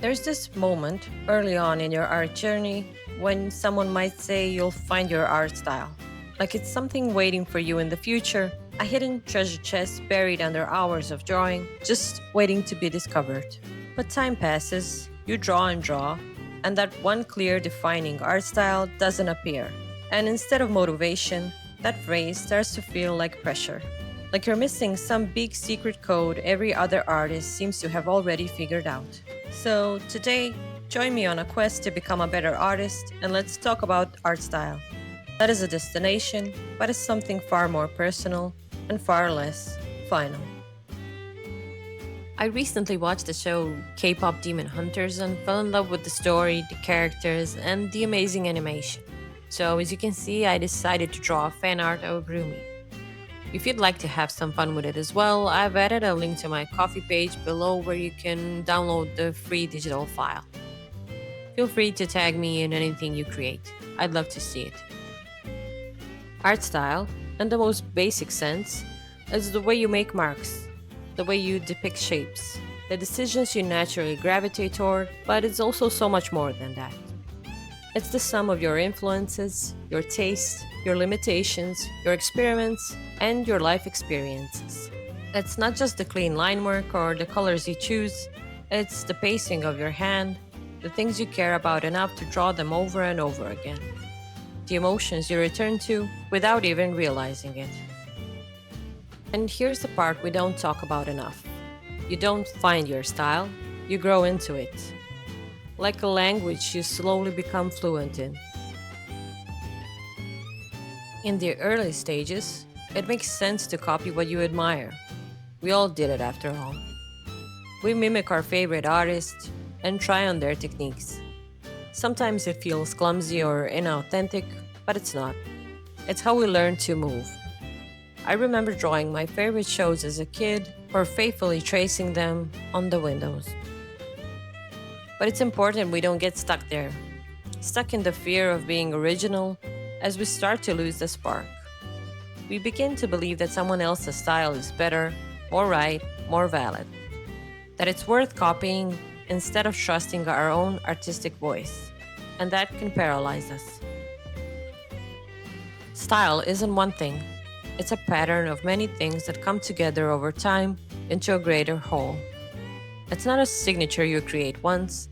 There's this moment early on in your art journey when someone might say you'll find your art style. Like it's something waiting for you in the future, a hidden treasure chest buried under hours of drawing, just waiting to be discovered. But time passes, you draw and draw, and that one clear defining art style doesn't appear. And instead of motivation, that phrase starts to feel like pressure. Like you're missing some big secret code every other artist seems to have already figured out. So, today, join me on a quest to become a better artist and let's talk about art style. That is a destination, but it's something far more personal and far less final. I recently watched the show K pop Demon Hunters and fell in love with the story, the characters, and the amazing animation. So, as you can see, I decided to draw fan art of Rumi. If you'd like to have some fun with it as well, I've added a link to my coffee page below where you can download the free digital file. Feel free to tag me in anything you create. I'd love to see it. Art style, in the most basic sense, is the way you make marks, the way you depict shapes, the decisions you naturally gravitate toward, but it's also so much more than that. It's the sum of your influences, your tastes, your limitations, your experiments, and your life experiences. It's not just the clean line work or the colors you choose, it's the pacing of your hand, the things you care about enough to draw them over and over again, the emotions you return to without even realizing it. And here's the part we don't talk about enough. You don't find your style, you grow into it. Like a language you slowly become fluent in. In the early stages, it makes sense to copy what you admire. We all did it after all. We mimic our favorite artists and try on their techniques. Sometimes it feels clumsy or inauthentic, but it's not. It's how we learn to move. I remember drawing my favorite shows as a kid or faithfully tracing them on the windows. But it's important we don't get stuck there, stuck in the fear of being original as we start to lose the spark. We begin to believe that someone else's style is better, more right, more valid, that it's worth copying instead of trusting our own artistic voice, and that can paralyze us. Style isn't one thing, it's a pattern of many things that come together over time into a greater whole. It's not a signature you create once,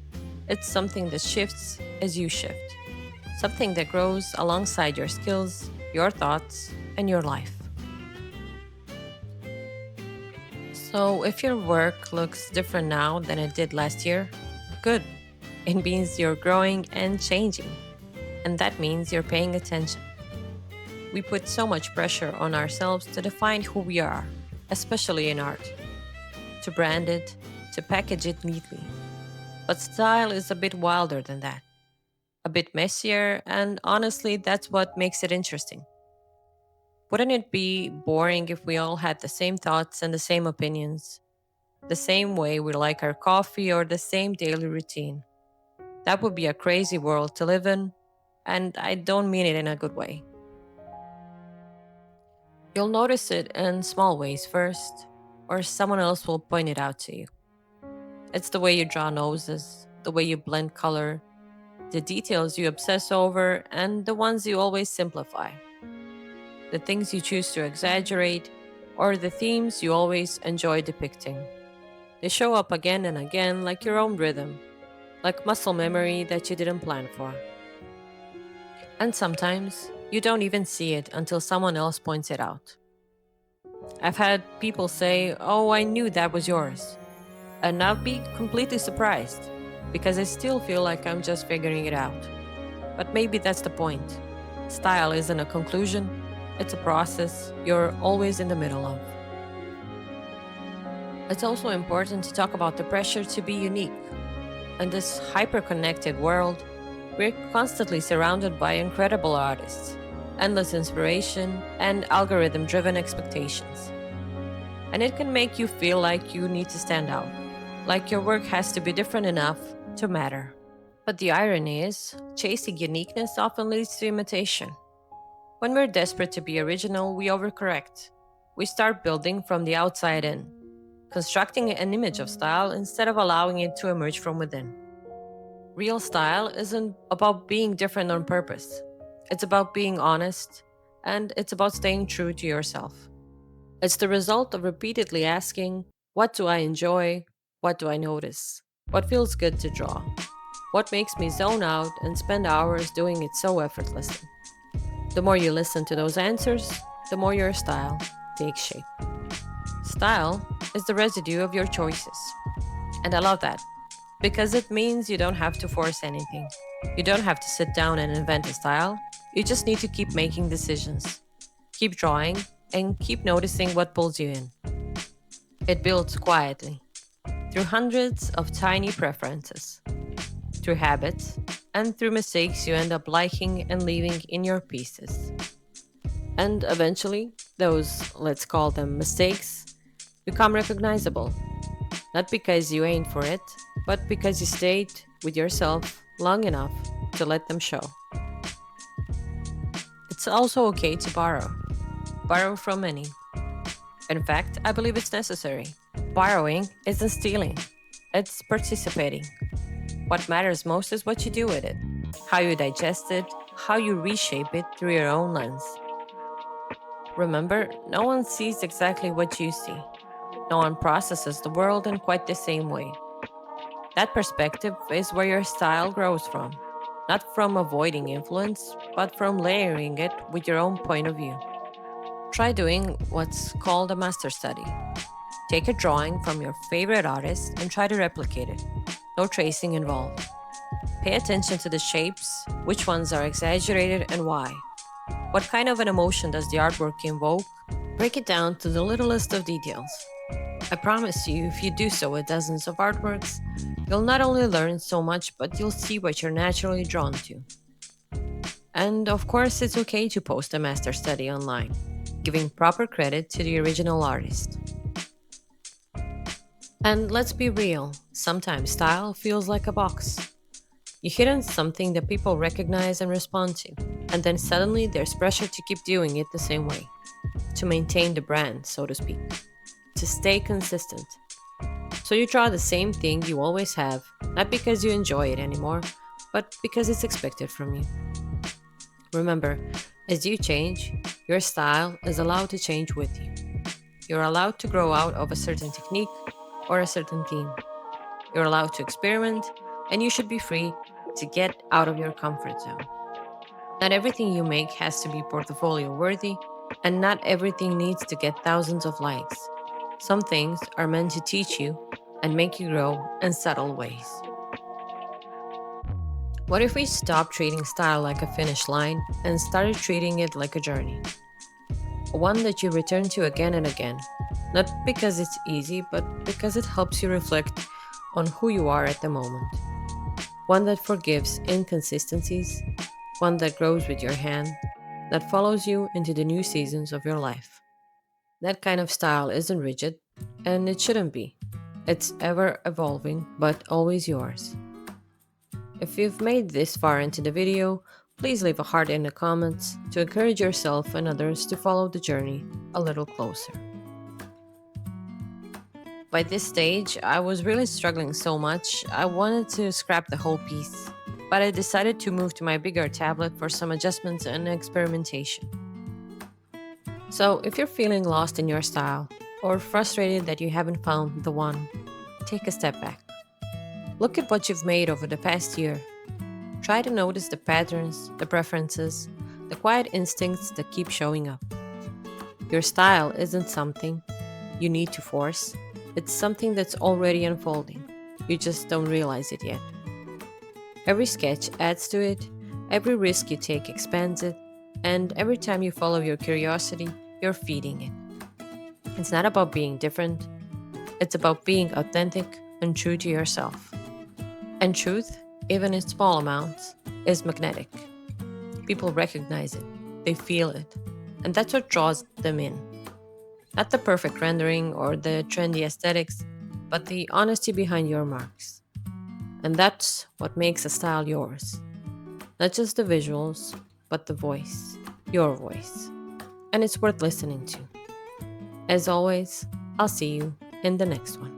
it's something that shifts as you shift, something that grows alongside your skills, your thoughts, and your life. So, if your work looks different now than it did last year, good. It means you're growing and changing, and that means you're paying attention. We put so much pressure on ourselves to define who we are, especially in art, to brand it, to package it neatly. But style is a bit wilder than that, a bit messier, and honestly, that's what makes it interesting. Wouldn't it be boring if we all had the same thoughts and the same opinions, the same way we like our coffee or the same daily routine? That would be a crazy world to live in, and I don't mean it in a good way. You'll notice it in small ways first, or someone else will point it out to you. It's the way you draw noses, the way you blend color, the details you obsess over, and the ones you always simplify, the things you choose to exaggerate, or the themes you always enjoy depicting. They show up again and again like your own rhythm, like muscle memory that you didn't plan for. And sometimes you don't even see it until someone else points it out. I've had people say, "Oh, I knew that was yours," and I'll be completely surprised because I still feel like I'm just figuring it out. But maybe that's the point. Style isn't a conclusion, it's a process you're always in the middle of. It's also important to talk about the pressure to be unique. In this hyper connected world, we're constantly surrounded by incredible artists, endless inspiration, and algorithm driven expectations. And it can make you feel like you need to stand out, like your work has to be different enough to matter. But the irony is, chasing uniqueness often leads to imitation. When we're desperate to be original, we overcorrect. We start building from the outside in, constructing an image of style instead of allowing it to emerge from within. Real style isn't about being different on purpose, it's about being honest, and it's about staying true to yourself. It's the result of repeatedly asking, what do I enjoy? What do I notice? What feels good to draw? What makes me zone out and spend hours doing it so effortlessly? The more you listen to those answers, the more your style takes shape. Style is the residue of your choices. And I love that because it means you don't have to force anything. You don't have to sit down and invent a style. You just need to keep making decisions, keep drawing, and keep noticing what pulls you in. It builds quietly through hundreds of tiny preferences, through habits, and through mistakes you end up liking and leaving in your pieces. And eventually, those, let's call them mistakes, become recognizable, not because you aimed for it, but because you stayed with yourself long enough to let them show. It's also okay to borrow from many. In fact, I believe it's necessary. Borrowing isn't stealing, it's participating. What matters most is what you do with it, how you digest it, how you reshape it through your own lens. Remember, no one sees exactly what you see. No one processes the world in quite the same way. That perspective is where your style grows from, not from avoiding influence, but from layering it with your own point of view. Try doing what's called a master study. Take a drawing from your favorite artist and try to replicate it. No tracing involved. Pay attention to the shapes, which ones are exaggerated and why. What kind of an emotion does the artwork invoke? Break it down to the littlest of details. I promise you, if you do so with dozens of artworks, you'll not only learn so much, but you'll see what you're naturally drawn to. And of course, it's okay to post a master study online, giving proper credit to the original artist. And let's be real, sometimes style feels like a box. You hit on something that people recognize and respond to, and then suddenly there's pressure to keep doing it the same way, to maintain the brand, so to speak, to stay consistent. So you draw the same thing you always have, not because you enjoy it anymore, but because it's expected from you. Remember, as you change, your style is allowed to change with you. You're allowed to grow out of a certain technique or a certain theme. You're allowed to experiment, and you should be free to get out of your comfort zone. Not everything you make has to be portfolio worthy, and not everything needs to get thousands of likes. Some things are meant to teach you and make you grow in subtle ways. What if we stopped treating style like a finish line and started treating it like a journey? One that you return to again and again, not because it's easy, but because it helps you reflect on who you are at the moment. One that forgives inconsistencies, one that grows with your hand, that follows you into the new seasons of your life. That kind of style isn't rigid, and it shouldn't be. It's ever evolving, but always yours. If you've made this far into the video, please leave a heart in the comments to encourage yourself and others to follow the journey a little closer. By this stage, I was really struggling so much, I wanted to scrap the whole piece, but I decided to move to my bigger tablet for some adjustments and experimentation. So, if you're feeling lost in your style, or frustrated that you haven't found the one, take a step back. Look at what you've made over the past year. Try to notice the patterns, the preferences, the quiet instincts that keep showing up. Your style isn't something you need to force, it's something that's already unfolding. You just don't realize it yet. Every sketch adds to it, every risk you take expands it, and every time you follow your curiosity, you're feeding it. It's not about being different, it's about being authentic and true to yourself. And truth, even in small amounts, is magnetic. People recognize it, they feel it, and that's what draws them in. Not the perfect rendering or the trendy aesthetics, but the honesty behind your marks. And that's what makes a style yours. Not just the visuals, but the voice, your voice. And it's worth listening to. As always, I'll see you in the next one.